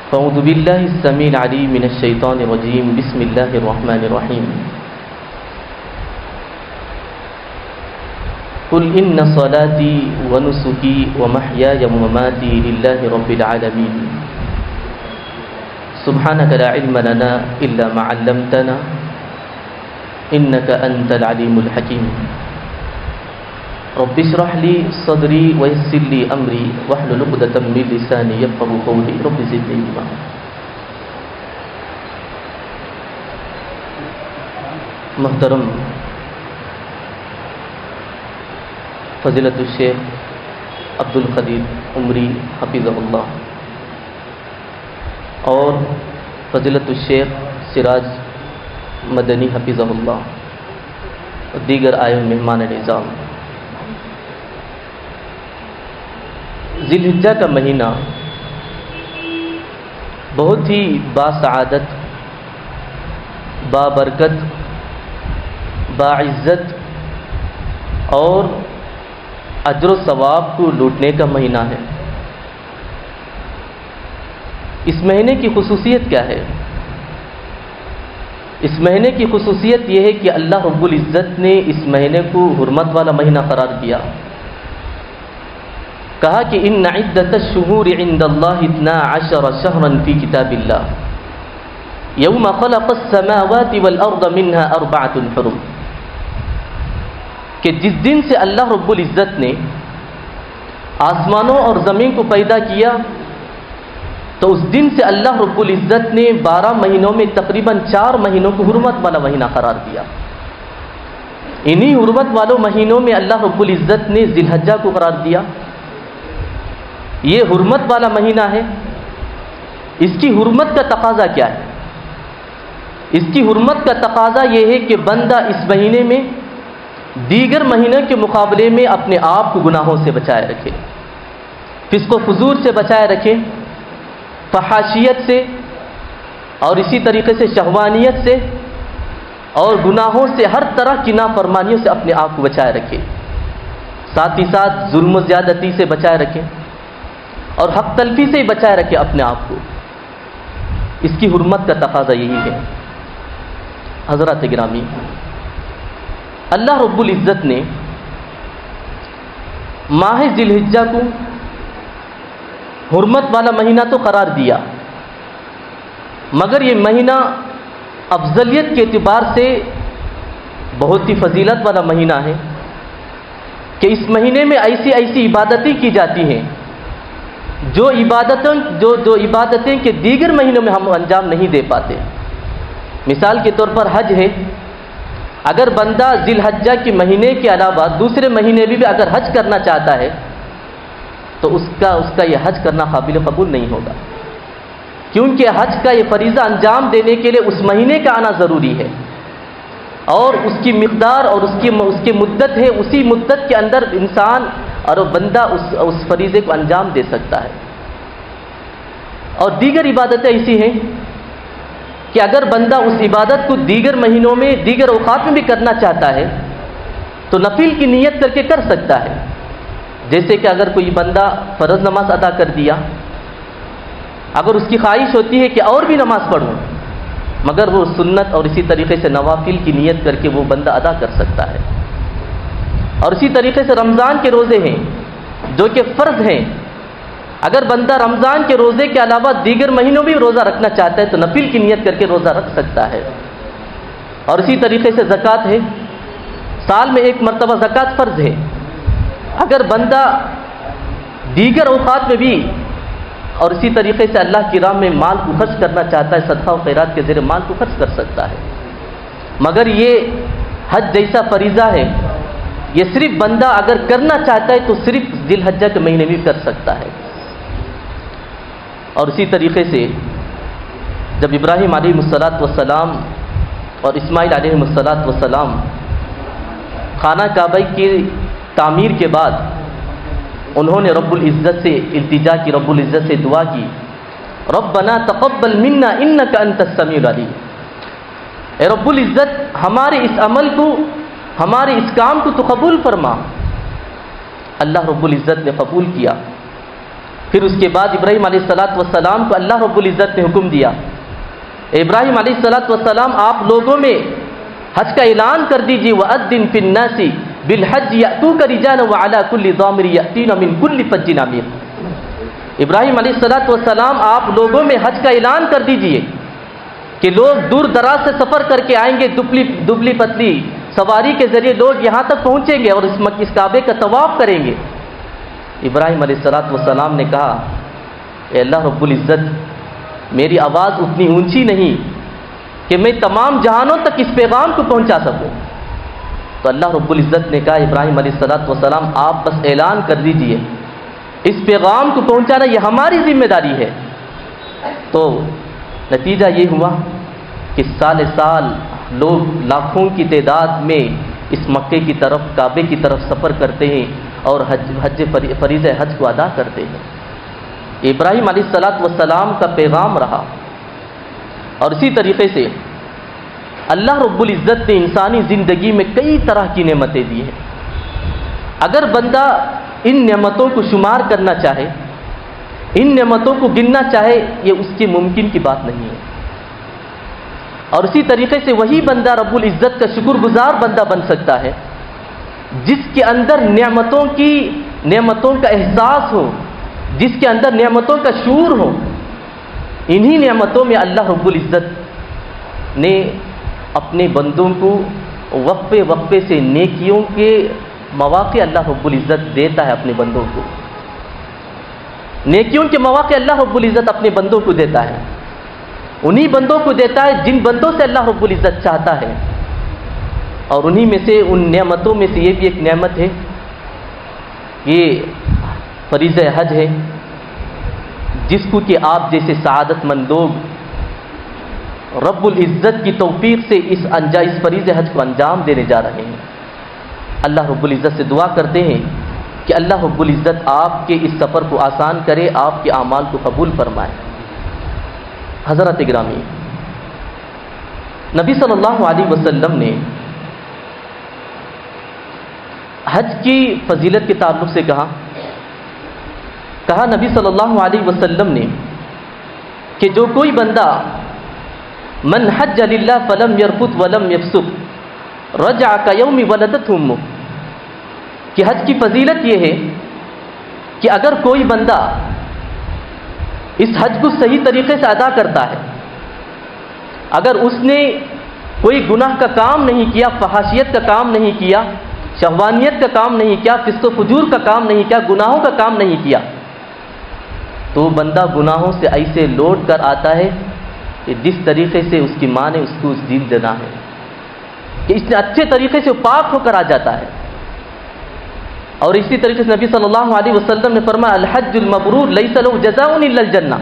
اعوذ باللہ السمیع العلیم من الشیطان الرجیم بسم اللہ الرحمن الرحیم قل ان صلاتی ونسکی ومحیای ومماتی للہ رب العالمین سبحانک لا علم لنا الا ما علمتنا انک انت العلیم الحکیم رب اشرح لی صدری ویسر لی امری واحلل عقدۃ من لسانی یفقهوا قولی رب زدنی علما۔ محترم فضیلت الشیخ عبد القدیر عمری حفظہ اللہ اور فضیلت الشیخ سراج مدنی حفظہ اللہ اور دیگر آئے مہمان نظام، ذی الحجہ کا مہینہ بہت ہی باسعادت، بابرکت، باعزت اور اجر و ثواب کو لوٹنے کا مہینہ ہے۔ اس مہینے کی خصوصیت کیا ہے؟ اس مہینے کی خصوصیت یہ ہے کہ اللہ رب العزت نے اس مہینے کو حرمت والا مہینہ قرار دیا۔ کہا کہ ان عدۃ الشہور عند اللہ 12 شہرا فی کتاب اللہ یوم خلق السماوات والارض منها 4 حرم، کہ جس دن سے اللہ رب العزت نے آسمانوں اور زمین کو پیدا کیا تو اس دن سے اللہ رب العزت نے 12 مہینوں میں تقریباً 4 مہینوں کو حرمت والا مہینہ قرار دیا۔ انہی حرمت والوں مہینوں میں اللہ رب العزت نے ذی الحجہ کو قرار دیا۔ یہ حرمت والا مہینہ ہے، اس کی حرمت کا تقاضا کیا ہے؟ اس کی حرمت کا تقاضا یہ ہے کہ بندہ اس مہینے میں دیگر مہینوں کے مقابلے میں اپنے آپ کو گناہوں سے بچائے رکھے، فسق و فجور سے بچائے رکھے، فحاشیت سے اور اسی طریقے سے شہوانیت سے اور گناہوں سے، ہر طرح کی نافرمانیوں سے اپنے آپ کو بچائے رکھے، ساتھ ہی ساتھ ظلم و زیادتی سے بچائے رکھے اور حق تلفی سے ہی بچائے رکھے اپنے آپ کو۔ اس کی حرمت کا تقاضا یہی ہے۔ حضرات گرامی، اللہ رب العزت نے ماہ ذی الحجہ کو حرمت والا مہینہ تو قرار دیا، مگر یہ مہینہ افضلیت کے اعتبار سے بہت ہی فضیلت والا مہینہ ہے کہ اس مہینے میں ایسی عبادتیں کی جاتی ہیں جو عبادتیں کہ دیگر مہینوں میں ہم انجام نہیں دے پاتے۔ مثال کے طور پر حج ہے، اگر بندہ ذی الحجہ کے مہینے کے علاوہ دوسرے مہینے بھی اگر حج کرنا چاہتا ہے تو اس کا یہ حج کرنا قابل قبول نہیں ہوگا، کیونکہ حج کا یہ فریضہ انجام دینے کے لیے اس مہینے کا آنا ضروری ہے اور اس کی مقدار اور اس کی مدت ہے، اسی مدت کے اندر انسان اور بندہ اس فریضے کو انجام دے سکتا ہے۔ اور دیگر عبادتیں ایسی ہیں کہ اگر بندہ اس عبادت کو دیگر مہینوں میں، دیگر اوقات میں بھی کرنا چاہتا ہے تو نفل کی نیت کر کے کر سکتا ہے۔ جیسے کہ اگر کوئی بندہ فرض نماز ادا کر دیا، اگر اس کی خواہش ہوتی ہے کہ اور بھی نماز پڑھوں، مگر وہ سنت اور اسی طریقے سے نوافل کی نیت کر کے وہ بندہ ادا کر سکتا ہے۔ اور اسی طریقے سے رمضان کے روزے ہیں جو کہ فرض ہیں، اگر بندہ رمضان کے روزے کے علاوہ دیگر مہینوں میں روزہ رکھنا چاہتا ہے تو نفل کی نیت کر کے روزہ رکھ سکتا ہے۔ اور اسی طریقے سے زکوٰۃ ہے، سال میں 1 مرتبہ زکوٰۃ فرض ہے، اگر بندہ دیگر اوقات میں بھی اور اسی طریقے سے اللہ کی راہ میں مال کو خرچ کرنا چاہتا ہے، صدقہ و خیرات کے ذریعے مال کو خرچ کر سکتا ہے۔ مگر یہ حج جیسا فریضہ ہے، یہ صرف بندہ اگر کرنا چاہتا ہے تو صرف ذی الحجہ کے مہینے میں کر سکتا ہے۔ اور اسی طریقے سے جب ابراہیم علیہ السلام اور اسماعیل علیہ السلام خانہ کعبہ کی تعمیر کے بعد انہوں نے رب العزت سے التجا کی، رب العزت سے دعا کی، ربنا تقبل منا انک انت السمیع العلیم، اے رب العزت ہمارے اس عمل کو، ہمارے اس کام کو تو قبول فرما۔ اللہ رب العزت نے قبول کیا پھر اس کے بعد ابراہیم علیہ السلام کو اللہ رب العزت نے حکم دیا، ابراہیم علیہ السلام آپ لوگوں میں حج کا اعلان کر دیجیے، وَأَذِّن فِي النَّاسِ بِالْحَجِّ يَأْتُوكَ رِجَالًا وَعَلَى كُلِّ ضَامِرٍ يَأْتِينَ مِنْ كُلِّ فَجٍّ عَمِيقٍ۔ ابراہیم علیہ السلام آپ لوگوں میں حج کا اعلان کر دیجیے کہ لوگ دور دراز سے سفر کر کے آئیں گے، دبلی پتلی سواری کے ذریعے لوگ یہاں تک پہنچیں گے اور اس کعبے کا طواف کریں گے۔ ابراہیم علیہ السلام نے کہا، اے اللہ رب العزت، میری آواز اتنی اونچی نہیں کہ میں تمام جہانوں تک اس پیغام کو پہنچا سکوں۔ تو اللہ رب العزت نے کہا، ابراہیم علیہ السلام آپ بس اعلان کر دیجئے، اس پیغام کو پہنچانا یہ ہماری ذمہ داری ہے۔ تو نتیجہ یہ ہوا کہ سال سال لوگ لاکھوں کی تعداد میں اس مکے کی طرف، کعبے کی طرف سفر کرتے ہیں اور فریضہ حج کو ادا کرتے ہیں۔ ابراہیم علیہ السلام کا پیغام رہا۔ اور اسی طریقے سے اللہ رب العزت نے انسانی زندگی میں کئی طرح کی نعمتیں دی ہیں۔ اگر بندہ ان نعمتوں کو شمار کرنا چاہے، ان نعمتوں کو گننا چاہے، یہ اس کے ممکن کی بات نہیں ہے۔ اور اسی طریقے سے وہی بندہ رب العزت کا شکر گزار بندہ بن سکتا ہے جس کے اندر نعمتوں کا احساس ہو، جس کے اندر نعمتوں کا شعور ہو۔ انہی نعمتوں میں اللہ رب العزت نے اپنے بندوں کو وقفے سے نیکیوں کے مواقع اللہ رب العزت دیتا ہے اپنے بندوں کو۔ نیکیوں کے مواقع اللہ رب العزت اپنے بندوں کو دیتا ہے، انہی بندوں کو دیتا ہے جن بندوں سے اللہ رب العزت چاہتا ہے۔ اور انہی میں سے، ان نعمتوں میں سے یہ بھی ایک نعمت ہے، یہ فریضہ حج ہے، جس کو کہ آپ جیسے سعادت مند لوگ رب العزت کی توفیق سے اس فریضہ حج کو انجام دینے جا رہے ہیں۔ اللہ رب العزت سے دعا کرتے ہیں کہ اللہ رب العزت آپ کے اس سفر کو آسان کرے، آپ کے اعمال کو قبول فرمائے۔ حضرات گرامی، نبی صلی اللہ علیہ وسلم نے حج کی فضیلت کے تعلق سے کہا نبی صلی اللہ علیہ وسلم نے کہ جو کوئی بندہ من حج للہ فلم یرفث ولم یفسق رجع کیوم ولدتہ امہ، کہ حج کی فضیلت یہ ہے کہ اگر کوئی بندہ اس حج کو صحیح طریقے سے ادا کرتا ہے، اگر اس نے کوئی گناہ کا کام نہیں کیا، فحاشیت کا کام نہیں کیا، شہوانیت کا کام نہیں کیا، فسق و فجور کا کام نہیں کیا، گناہوں کا کام نہیں کیا، تو بندہ گناہوں سے ایسے لوٹ کر آتا ہے کہ جس طریقے سے اس کی ماں نے اس کو دین دینا ہے، کہ اس نے اچھے طریقے سے پاک ہو کر آ جاتا ہے۔ اور اسی طریقے سے نبی صلی اللہ علیہ وسلم نے فرمایا، الحج المبرور لیس له جزاء الا الجنہ،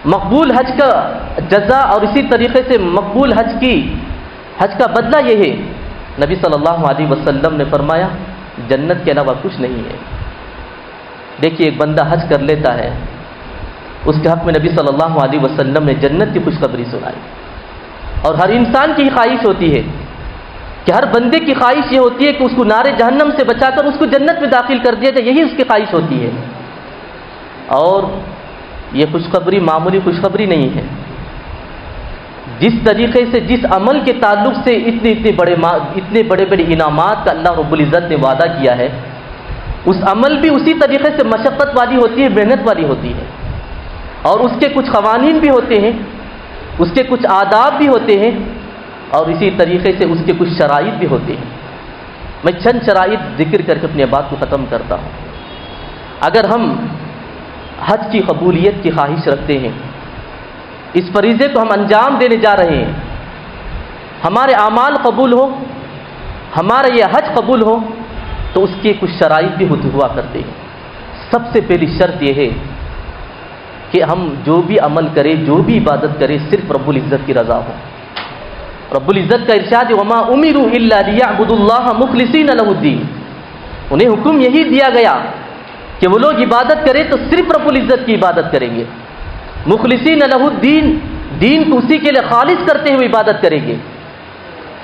مقبول حج کا جزا اور اسی طریقے سے مقبول حج کا بدلہ یہ ہے، نبی صلی اللہ علیہ وسلم نے فرمایا جنت کے علاوہ کچھ نہیں ہے۔ دیکھیے، ایک بندہ حج کر لیتا ہے، اس کے حق میں نبی صلی اللہ علیہ وسلم نے جنت کی خوشخبری سنائی۔ اور ہر انسان کی خواہش ہوتی ہے کہ ہر بندے کی خواہش یہ ہوتی ہے کہ اس کو نار جہنم سے بچا کر اس کو جنت میں داخل کر دیا جائے، یہی اس کی خواہش ہوتی ہے۔ اور یہ خوشخبری معمولی خوشخبری نہیں ہے۔ جس طریقے سے، جس عمل کے تعلق سے اتنے بڑے انعامات کا اللہ رب العزت نے وعدہ کیا ہے، اس عمل بھی اسی طریقے سے مشقت والی ہوتی ہے، محنت والی ہوتی ہے، اور اس کے کچھ قوانین بھی ہوتے ہیں، اس کے کچھ آداب بھی ہوتے ہیں، اور اسی طریقے سے اس کے کچھ شرائط بھی ہوتے ہیں۔ میں چند شرائط ذکر کر کے اپنی بات کو ختم کرتا ہوں۔ اگر ہم حج کی قبولیت کی خواہش رکھتے ہیں، اس فریضے کو ہم انجام دینے جا رہے ہیں، ہمارے اعمال قبول ہو، ہمارا یہ حج قبول ہو، تو اس کے کچھ شرائط بھی ہوا کرتے ہیں۔ سب سے پہلی شرط یہ ہے کہ ہم جو بھی عمل کریں، جو بھی عبادت کریں، صرف رب العزت کی رضا ہو۔ رب العزت کا ارشاد ہے، وَمَا أُمِرُوا إِلَّا لِيَعْبُدُوا اللَّهَ مُخْلِصِينَ لَهُ الدِّينَ، انہیں حکم یہی دیا گیا کہ وہ لوگ عبادت کریں تو صرف رب العزت کی عبادت کریں گے، مخلصین لہ الدین، دین کو اسی کے لیے خالص کرتے ہوئے عبادت کریں گے،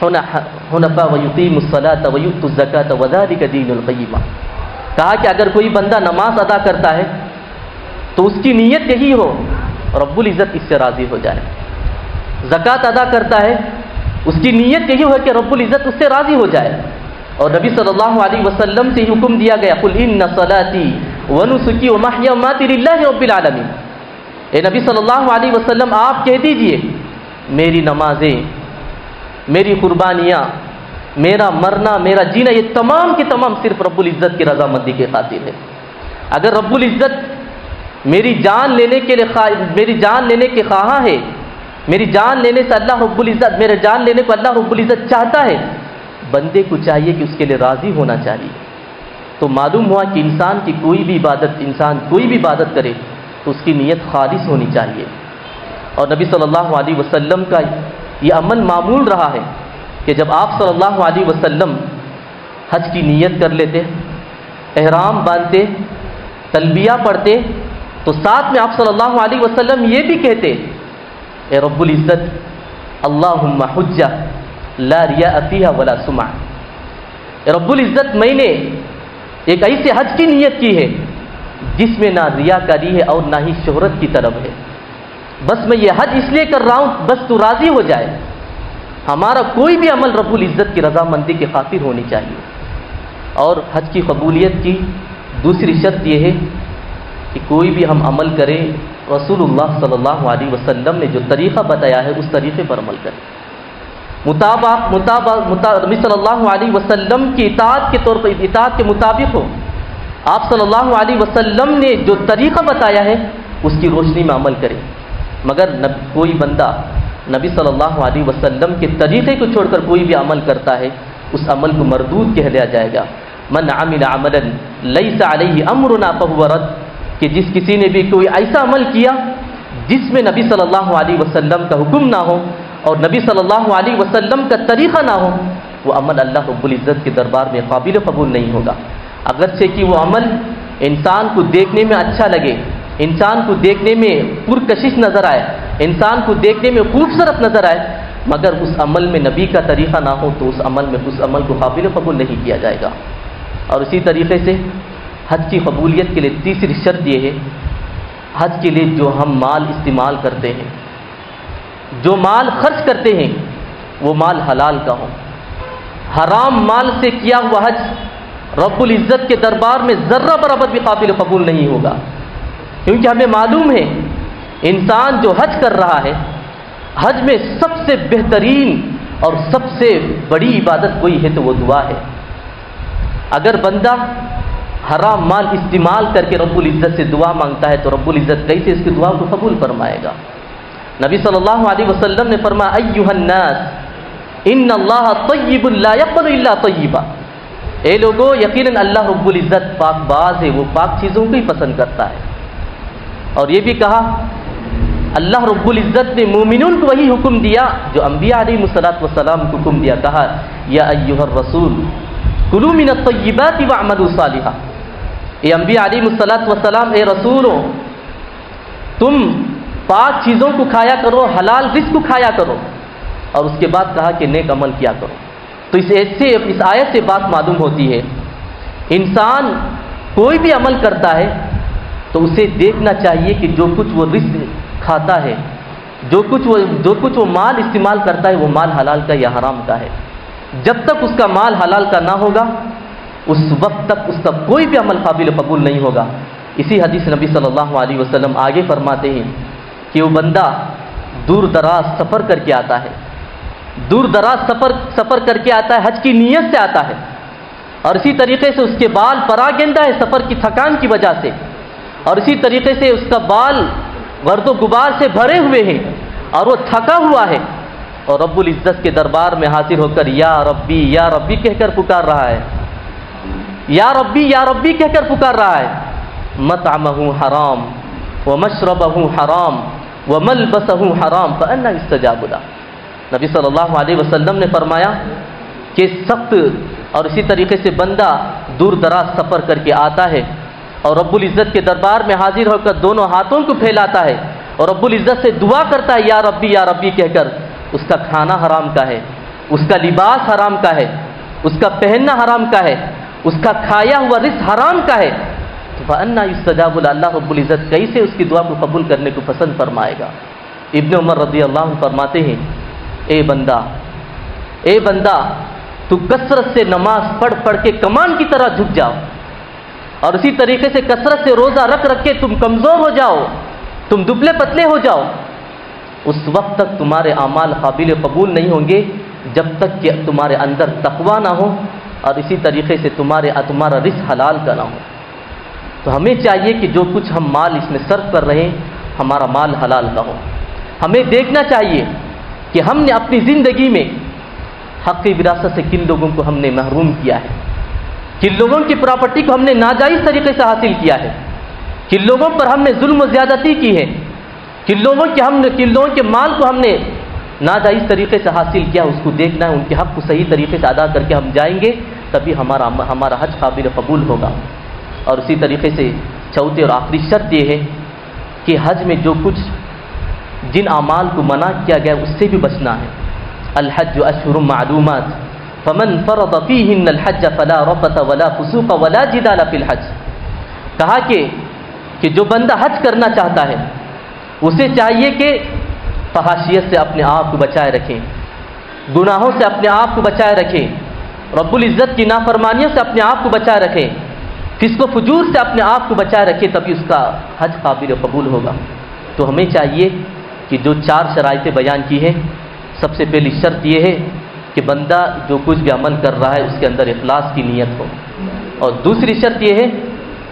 حنفاء وَيُقِيمُوا الصَّلَاةَ وَيُؤْتُوا الزَّكَاةَ وَذَلِكَ دِينُ الْقَيِّمَةِ، کہا کہ اگر کوئی بندہ نماز ادا کرتا ہے تو اس کی نیت یہی ہو رب العزت اس سے راضی ہو جائے. زکوٰۃ ادا کرتا ہے, اس کی نیت یہی ہو کہ رب العزت اس سے راضی ہو جائے. اور نبی صلی اللہ علیہ وسلم سے حکم دیا گیا قل ان صلاتی ونسکی ومحیای ومماتی للہ رب العالمین. اے نبی صلی اللہ علیہ وسلم آپ کہہ دیجئے میری نمازیں, میری قربانیاں, میرا مرنا, میرا جینا, یہ تمام کے تمام صرف رب العزت کی رضامندی کے خاطر ہے. اگر رب العزت میری جان لینے کے خواہاں ہے, میری جان لینے سے اللہ رب العزت, میرے جان لینے کو اللہ رب العزت چاہتا ہے, بندے کو چاہیے کہ اس کے لیے راضی ہونا چاہیے. تو معلوم ہوا کہ انسان کوئی بھی عبادت کرے تو اس کی نیت خالص ہونی چاہیے. اور نبی صلی اللہ علیہ وسلم کا یہ عمل معمول رہا ہے کہ جب آپ صلی اللہ علیہ وسلم حج کی نیت کر لیتے, احرام باندھتے, تلبیہ پڑھتے, تو ساتھ میں آپ صلی اللہ علیہ وسلم یہ بھی کہتے اے رب العزت اللہم حجہ لا ریاء فیہا ولا سمعہ. اے رب العزت میں نے ایک ایسے حج کی نیت کی ہے جس میں نہ ریاکاری ہے اور نہ ہی شہرت کی طلب ہے. بس میں یہ حج اس لیے کر رہا ہوں بس تو راضی ہو جائے. ہمارا کوئی بھی عمل رب العزت کی رضامندی کی خاطر ہونی چاہیے. اور حج کی قبولیت کی دوسری شرط یہ ہے کہ کوئی بھی ہم عمل کریں رسول اللہ صلی اللہ علیہ وسلم نے جو طریقہ بتایا ہے اس طریقے پر عمل کریں. نبی صلی اللہ علیہ وسلم کی اطاعت کے طور پر اطاعت کے مطابق ہو. آپ صلی اللہ علیہ وسلم نے جو طریقہ بتایا ہے اس کی روشنی میں عمل کریں. مگر کوئی بندہ نبی صلی اللہ علیہ وسلم کے طریقے کو چھوڑ کر کوئی بھی عمل کرتا ہے اس عمل کو مردود کہہ لیا جائے گا. من عمل عملا لیس علیہ امرنا فہو رد, کہ جس کسی نے بھی کوئی ایسا عمل کیا جس میں نبی صلی اللہ علیہ وسلم کا حکم نہ ہو اور نبی صلی اللہ علیہ وسلم کا طریقہ نہ ہو, وہ عمل اللہ رب العزت کے دربار میں قابل قبول نہیں ہوگا. اگرچہ کہ وہ عمل انسان کو دیکھنے میں اچھا لگے, انسان کو دیکھنے میں پرکشش نظر آئے, انسان کو دیکھنے میں خوبصورت نظر آئے, مگر اس عمل میں نبی کا طریقہ نہ ہو تو اس عمل کو قابل قبول نہیں کیا جائے گا. اور اسی طریقے سے حج کی قبولیت کے لیے تیسری شرط یہ ہے حج کے لیے جو ہم مال استعمال کرتے ہیں, جو مال خرچ کرتے ہیں وہ مال حلال کا ہو. حرام مال سے کیا ہوا حج رب العزت کے دربار میں ذرہ برابر بھی قابل قبول نہیں ہوگا. کیونکہ ہمیں معلوم ہے انسان جو حج کر رہا ہے, حج میں سب سے بہترین اور سب سے بڑی عبادت کوئی ہے تو وہ دعا ہے. اگر بندہ حرام مال استعمال کر کے رب العزت سے دعا مانگتا ہے تو رب العزت کیسے اس کی دعا کو قبول فرمائے گا. نبی صلی اللہ علیہ وسلم نے فرمایا ایھا الناس ان اللہ طیب لا یقبل الا طیبا. اے لوگوں یقیناً اللہ رب العزت پاک باز ہے, وہ پاک چیزوں کو ہی پسند کرتا ہے. اور یہ بھی کہا اللہ رب العزت نے مومنون کو وہی حکم دیا جو انبیاء علیہ السلام کو حکم دیا, کہا یا ایھا الرسول کلوا من الطیبات واعملوا صالحا. اے انبیاء علیہ السلام, اے رسولوں تم پاک چیزوں کو کھایا کرو, حلال رزق کو کھایا کرو, اور اس کے بعد کہا کہ نیک عمل کیا کرو. تو اس آیت سے بات معلوم ہوتی ہے انسان کوئی بھی عمل کرتا ہے تو اسے دیکھنا چاہیے کہ جو کچھ وہ رزق کھاتا ہے, جو کچھ وہ مال استعمال کرتا ہے وہ مال حلال کا یا حرام کا ہے. جب تک اس کا مال حلال کا نہ ہوگا اس وقت تک اس کا کوئی بھی عمل قابل قبول نہیں ہوگا. اسی حدیث نبی صلی اللہ علیہ وسلم آگے فرماتے ہیں کہ وہ بندہ دور دراز سفر کر کے آتا ہے, دور دراز سفر کر کے آتا ہے, حج کی نیت سے آتا ہے, اور اسی طریقے سے اس کے بال پراگندہ ہے سفر کی تھکان کی وجہ سے, اور اسی طریقے سے اس کا بال گرد و غبار سے بھرے ہوئے ہیں اور وہ تھکا ہوا ہے, اور رب العزت کے دربار میں حاضر ہو کر یا ربی کہہ کر پکار رہا ہے, یا ربی کہہ کر پکار رہا ہے. مطعمہ حرام ومشربہ حرام وملبسہ حرام فأنا یستجاب لہ. نبی صلی اللہ علیہ وسلم نے فرمایا کہ سخت اور اسی طریقے سے بندہ دور دراز سفر کر کے آتا ہے اور رب العزت کے دربار میں حاضر ہو کر دونوں ہاتھوں کو پھیلاتا ہے اور رب العزت سے دعا کرتا ہے یا ربی کہہ کر, اس کا کھانا حرام کا ہے, اس کا لباس حرام کا ہے, اس کا پہننا حرام کا ہے, اس کا کھایا ہوا رزق حرام کا ہے, تو فَأَنَّا يُسْتَجَابُ لَهُ، اللہ رب العزت کیسے اس کی دعا کو قبول کرنے کو پسند فرمائے گا؟ ابن عمر رضی اللہ عنہ فرماتے ہیں، اے بندہ تو کثرت سے نماز پڑھ پڑھ کے کمان کی طرح جھک جاؤ، اور اسی طریقے سے کثرت سے روزہ رکھ رکھ کے تم کمزور ہو جاؤ، تم دبلے پتلے ہو جاؤ، اس وقت تک تمہارے اعمال قابل قبول نہیں ہوں گے جب تک کہ تمہارے اندر تقویٰ نہ ہو، اور اسی طریقے سے تمہارا رزق حلال کا نہ ہو۔ تو ہمیں چاہیے کہ جو کچھ ہم مال اس میں صرف کر رہے ہیں ہمارا مال حلال کا ہو۔ ہمیں دیکھنا چاہیے کہ ہم نے اپنی زندگی میں حق وراثت سے کن لوگوں کو ہم نے محروم کیا ہے، کن لوگوں کی پراپرٹی کو ہم نے ناجائز طریقے سے حاصل کیا ہے، کن لوگوں پر ہم نے ظلم و زیادتی کی ہے، کن لوگوں کے مال کو ہم نے ناجائز طریقے سے حاصل کیا، اس کو دیکھنا ہے، ان کے حق کو صحیح طریقے سے ادا کر کے ہم جائیں گے، تبھی ہمارا حج قابل قبول ہوگا۔ اور اسی طریقے سے چوتھی اور آخری شرط یہ ہے کہ حج میں جو کچھ جن اعمال کو منع کیا گیا اس سے بھی بچنا ہے۔ الحج اشہر معلومات فمن فرض فیہن الحج فلا رفث ولا فسوق ولا جدال فی الحج، کہا کہ جو بندہ حج کرنا چاہتا ہے اسے چاہیے کہ فحاشیت سے اپنے آپ کو بچائے رکھیں، گناہوں سے اپنے آپ کو بچائے رکھیں، رب العزت کی نافرمانیوں سے اپنے آپ کو بچائے رکھیں، فسق و فجور سے اپنے آپ کو بچائے رکھیں، تبھی اس کا حج قابل قبول ہوگا۔ تو ہمیں چاہیے کہ جو 4 شرائطیں بیان کی ہیں، سب سے پہلی شرط یہ ہے کہ بندہ جو کچھ بھی عمل کر رہا ہے اس کے اندر اخلاص کی نیت ہو، اور دوسری شرط یہ ہے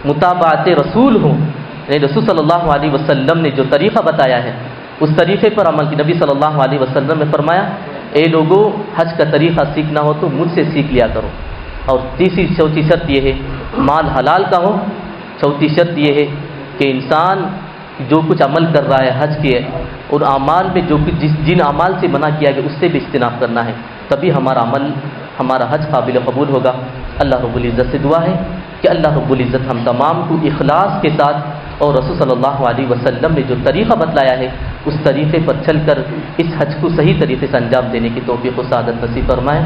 متابعت رسول ہو، یعنی رسول صلی اللہ علیہ وسلم نے جو طریقہ بتایا ہے اس طریقے پر عمل کی۔ نبی صلی اللہ علیہ وسلم نے فرمایا، اے لوگوں حج کا طریقہ سیکھنا ہو تو مجھ سے سیکھ لیا کرو۔ اور چوتھی شرط یہ ہے مال حلال کا ہو۔ چوتھی شرط یہ ہے کہ انسان جو کچھ عمل کر رہا ہے حج کے اور اعمال میں جو کچھ جن اعمال سے منع کیا گیا اس سے بھی اجتناب کرنا ہے، تبھی ہمارا حج قابل قبول ہوگا۔ اللہ رب العزت سے دعا ہے کہ اللہ رب العزت ہم تمام کو اخلاص کے ساتھ اور رسول صلی اللہ علیہ وسلم نے جو طریقہ بتلایا ہے اس طریقے پر چل کر اس حج کو صحیح طریقے سے انجام دینے کی توفیق و سعادت نصیب فرمائے۔